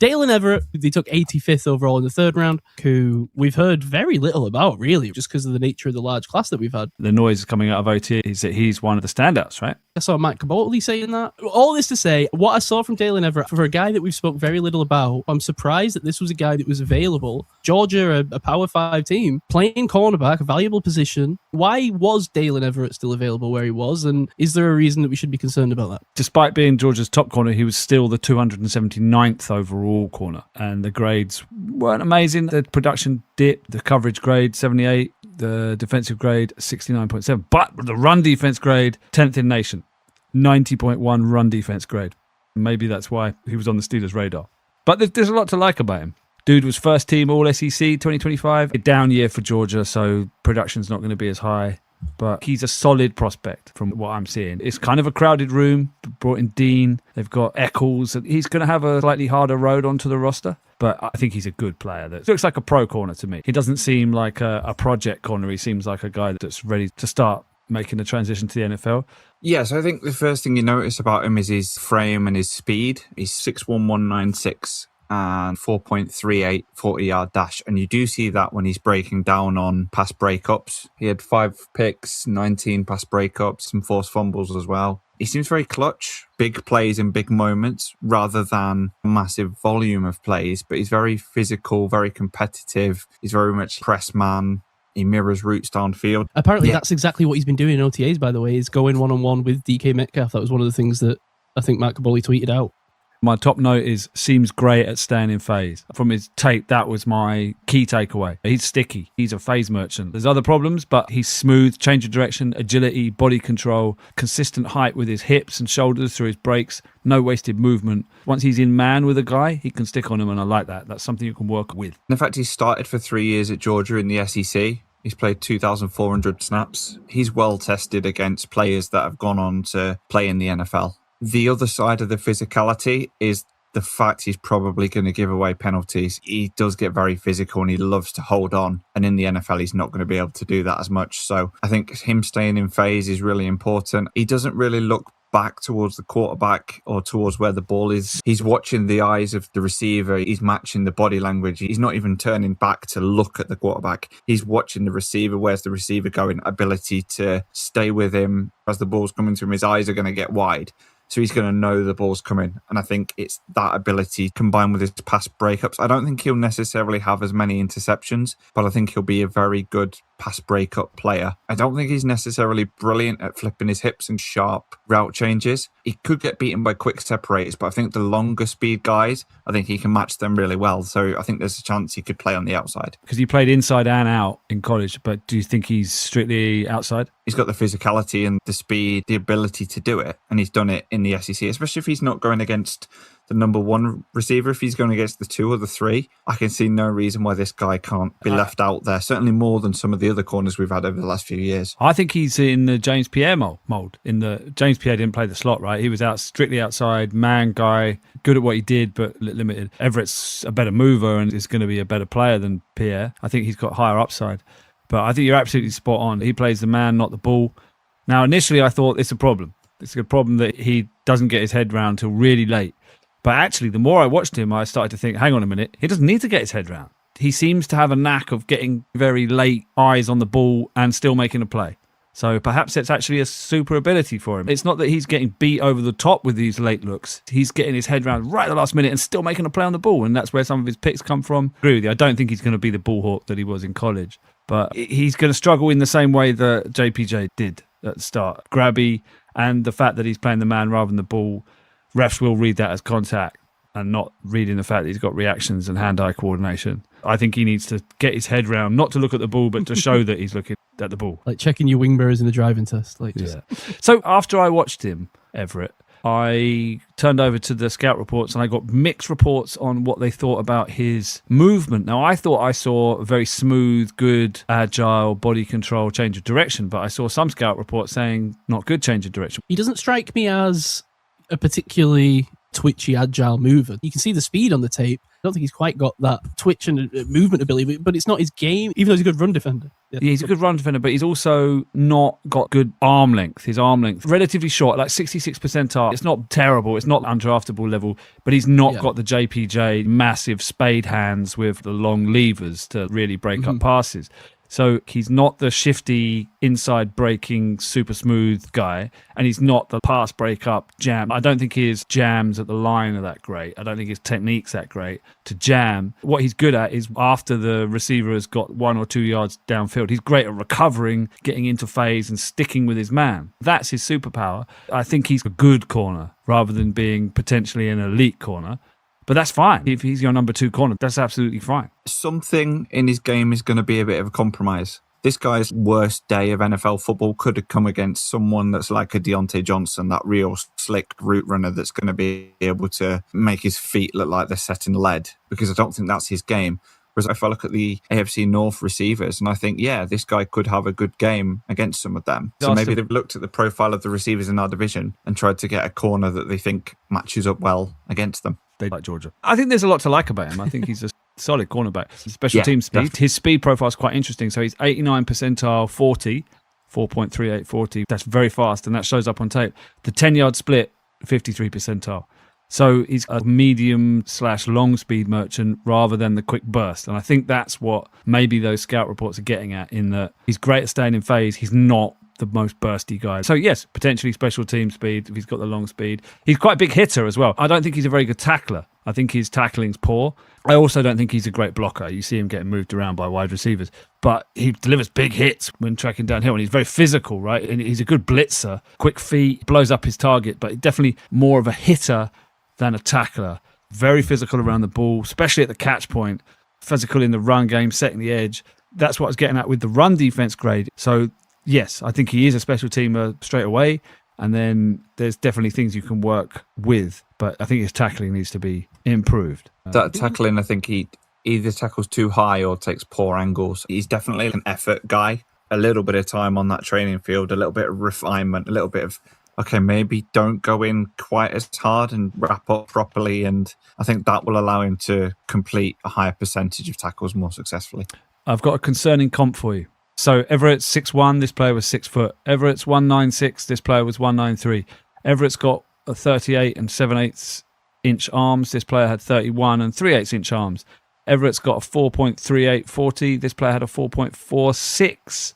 Daylen Everett, they took 85th overall in the third round, who we've heard very little about, really, just because of the nature of the large class that we've had. The noise coming out of OTA is that he's one of the standouts, right? I saw Matt Cabotli saying that. All this to say, what I saw from Daylen Everett, for a guy that we've spoke very little about, I'm surprised that this was a guy that was available. Georgia, a Power 5 team, playing cornerback, a valuable position. Why was Daylen Everett still available where he was? And is there a reason that we should be concerned about that? Despite being Georgia's top corner, he was still the 279th overall corner, and the grades weren't amazing. The production dipped, the coverage grade 78, the defensive grade 69.7, but the run defense grade 10th in nation, 90.1 run defense grade. Maybe that's why he was on the Steelers' radar. But there's a lot to like about him. Dude was first team All-SEC 2025. A down year for Georgia, so production's not going to be as high. But he's a solid prospect from what I'm seeing. It's kind of a crowded room. Brought in Dean. They've got Eccles. He's going to have a slightly harder road onto the roster. But I think he's a good player. That looks like a pro corner to me. He doesn't seem like a project corner. He seems like a guy that's ready to start making the transition to the NFL. Yes, I think the first thing you notice about him is his frame and his speed. He's 6'1", 196. And 4.38 40-yard dash. And you do see that when he's breaking down on pass breakups. He had 5 picks, 19 pass breakups, some forced fumbles as well. He seems very clutch, big plays in big moments rather than a massive volume of plays. But he's very physical, very competitive. He's very much press man. He mirrors routes downfield. Apparently that's exactly what he's been doing in OTAs, by the way, is going one-on-one with DK Metcalf. That was one of the things that I think Matt Cabotli tweeted out. My top note is seems great at staying in phase. From his tape, that was my key takeaway. He's sticky. He's a phase merchant. There's other problems, but he's smooth, change of direction, agility, body control, consistent height with his hips and shoulders through his breaks, no wasted movement. Once he's in man with a guy, he can stick on him, and I like that. That's something you can work with. In fact, he started for 3 years at Georgia in the SEC. He's played 2,400 snaps. He's well tested against players that have gone on to play in the NFL. The other side of the physicality is the fact he's probably going to give away penalties. He does get very physical and he loves to hold on. And in the NFL, he's not going to be able to do that as much. So I think him staying in phase is really important. He doesn't really look back towards the quarterback or towards where the ball is. He's watching the eyes of the receiver. He's matching the body language. He's not even turning back to look at the quarterback. He's watching the receiver. Where's the receiver going? Ability to stay with him as the ball's coming to him. His eyes are going to get wide. So he's going to know the ball's coming. And I think it's that ability combined with his pass breakups. I don't think he'll necessarily have as many interceptions, but I think he'll be a very good pass breakup player. I don't think he's necessarily brilliant at flipping his hips and sharp route changes. He could get beaten by quick separators, but I think the longer speed guys, I think he can match them really well. So I think there's a chance he could play on the outside. Because he played inside and out in college, but do you think he's strictly outside? He's got the physicality and the speed, the ability to do it. And he's done it in the SEC, especially if he's not going against the number one receiver. If he's going against the 2 or the 3, I can see no reason why this guy can't be left out there. Certainly more than some of the other corners we've had over the last few years. I think he's in the James Pierre mold. James Pierre didn't play the slot, right? He was strictly outside, man guy, good at what he did, but limited. Everett's a better mover and is going to be a better player than Pierre. I think he's got higher upside. But I think you're absolutely spot on. He plays the man, not the ball. Now, initially, I thought it's a problem. It's a problem that he doesn't get his head round till really late. But actually, the more I watched him, I started to think, hang on a minute, he doesn't need to get his head round. He seems to have a knack of getting very late eyes on the ball and still making a play. So perhaps it's actually a super ability for him. It's not that he's getting beat over the top with these late looks. He's getting his head round right at the last minute and still making a play on the ball. And that's where some of his picks come from. I agree with you. I don't think he's going to be the ball hawk that he was in college. But he's going to struggle in the same way that JPJ did at the start. Grabby, and the fact that he's playing the man rather than the ball, refs will read that as contact and not reading the fact that he's got reactions and hand-eye coordination. I think he needs to get his head round, not to look at the ball, but to show that he's looking at the ball. Like checking your wing mirrors in a driving test. Yeah. So after I watched him, Everett, I turned over to the scout reports and I got mixed reports on what they thought about his movement. Now, I thought I saw a very smooth, good, agile, body control, change of direction, but I saw some scout reports saying not good change of direction. He doesn't strike me as a particularly twitchy, agile mover. You can see the speed on the tape. I don't think he's quite got that twitch and movement ability, but it's not his game, even though he's a good run defender. Yeah, he's a good run defender, but he's also not got good arm length. His arm length, relatively short, like 66 percentile. It's not terrible. It's not undraftable level, but he's not got the JPJ massive spade hands with the long levers to really break up passes. So he's not the shifty, inside breaking, super smooth guy, and he's not the pass break up jam. I don't think his jams at the line are that great. I don't think his technique's that great to jam. What he's good at is after the receiver has got 1 or 2 yards downfield, he's great at recovering, getting into phase and sticking with his man. That's his superpower. I think he's a good corner rather than being potentially an elite corner. But that's fine. If he's your number 2 corner, that's absolutely fine. Something in his game is going to be a bit of a compromise. This guy's worst day of NFL football could have come against someone that's like a Deontay Johnson, that real slick route runner that's going to be able to make his feet look like they're set in lead, because I don't think that's his game. Whereas if I look at the AFC North receivers and I think, this guy could have a good game against some of them. So maybe they've looked at the profile of the receivers in our division and tried to get a corner that they think matches up well against them. They like Georgia. I think there's a lot to like about him. I think he's a solid cornerback. Special team speed. Definitely. His speed profile is quite interesting. So he's 89 percentile 40, 4.38 40. That's very fast, and that shows up on tape. The 10-yard split, 53 percentile. So he's a medium/long speed merchant rather than the quick burst. And I think that's what maybe those scout reports are getting at, in that he's great at staying in phase. He's not the most bursty guy. So yes, potentially special team speed if he's got the long speed. He's quite a big hitter as well. I don't think he's a very good tackler. I think his tackling's poor. I also don't think he's a great blocker. You see him getting moved around by wide receivers, but he delivers big hits when tracking downhill, and he's very physical, right? And he's a good blitzer, quick feet, blows up his target, but definitely more of a hitter than a tackler. Very physical around the ball, especially at the catch point. Physical in the run game, setting the edge. That's what I was getting at with the run defense grade. So yes, I think he is a special teamer straight away. And then there's definitely things you can work with. But I think his tackling needs to be improved. That tackling, I think he either tackles too high or takes poor angles. He's definitely an effort guy. A little bit of time on that training field, a little bit of refinement, a little bit of, okay, maybe don't go in quite as hard and wrap up properly. And I think that will allow him to complete a higher percentage of tackles more successfully. I've got a concerning comp for you. So Everett's 6'1", this player was 6 foot. Everett's 196, this player was 193. Everett's got a 38 and 7/8 inch arms. This player had 31 and 3/8 inch arms. Everett's got a 4.38 40. This player had a 4.46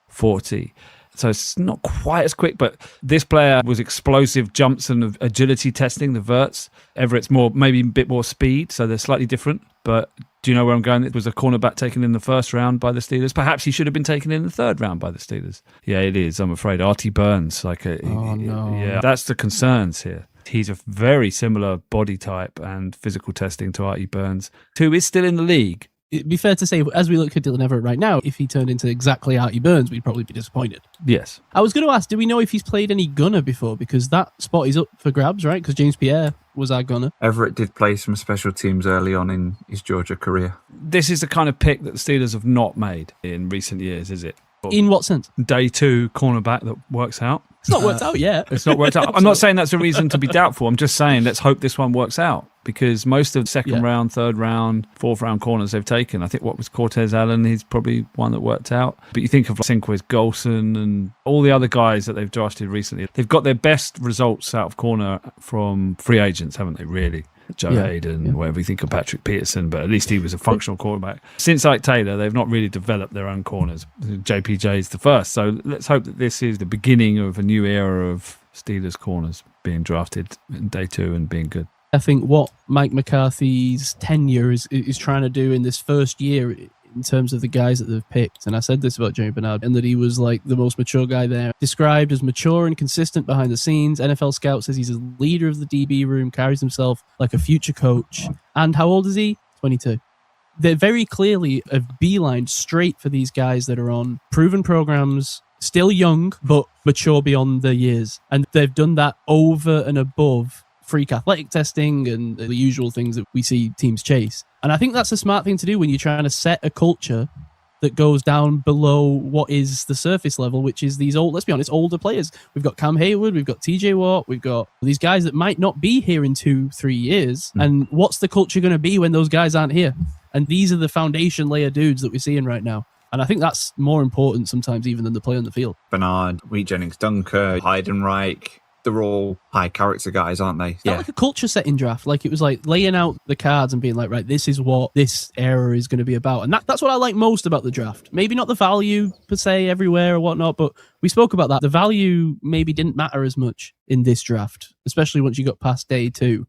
40. So it's not quite as quick, but this player was explosive jumps and agility testing, the verts. Everett's maybe a bit more speed, so they're slightly different. But do you know where I'm going? It was a cornerback taken in the first round by the Steelers. Perhaps he should have been taken in the third round by the Steelers. Yeah, it is, I'm afraid. Artie Burns. No. Yeah, that's the concerns here. He's a very similar body type and physical testing to Artie Burns, who is still in the league. It'd be fair to say, as we look at Daylen Everette right now, if he turned into exactly Artie Burns, we'd probably be disappointed. Yes. I was going to ask, do we know if he's played any gunner before? Because that spot is up for grabs, right? Because James Pierre was our gunner. Everett did play some special teams early on in his Georgia career. This is the kind of pick that the Steelers have not made in recent years, is it? In what sense? Day 2 cornerback that works out. It's not worked out yet. It's not worked out. I'm not saying that's a reason to be doubtful. I'm just saying let's hope this one works out, because most of the second round, third round, fourth round corners they've taken, I think what was Cortez Allen, he's probably one that worked out. But you think of Sinquez Golson and all the other guys that they've drafted recently, they've got their best results out of corner from free agents, haven't they, really? Joe Hayden, whatever you think of Patrick Peterson, but at least he was a functional quarterback. Since Ike Taylor, they've not really developed their own corners. JPJ is the first. So let's hope that this is the beginning of a new era of Steelers corners being drafted in day 2 and being good. I think what Mike McCarthy's tenure is trying to do in this first year in terms of the guys that they've picked, and I said this about Jerry Bernard, and that he was like the most mature guy there, described as mature and consistent behind the scenes. NFL Scout says he's a leader of the DB room, carries himself like a future coach. And how old is he? 22. They're very clearly a beeline straight for these guys that are on proven programs, still young, but mature beyond their years. And they've done that over and above freak athletic testing and the usual things that we see teams chase. And I think that's a smart thing to do when you're trying to set a culture that goes down below what is the surface level, which is these let's be honest, older players. We've got Cam Hayward, we've got TJ Watt, we've got these guys that might not be here in 2-3 years. And what's the culture going to be when those guys aren't here? And these are the foundation layer dudes that we're seeing right now. And I think that's more important sometimes even than the play on the field. Bernard, Reed Jennings-Dunker, Heidenreich, they're all high character guys, aren't they? Yeah. Like a culture setting draft. Like it was like laying out the cards and being like, right, this is what this era is going to be about. And that's what I like most about the draft. Maybe not the value per se everywhere or whatnot, but we spoke about that. The value maybe didn't matter as much in this draft, especially once you got past day 2.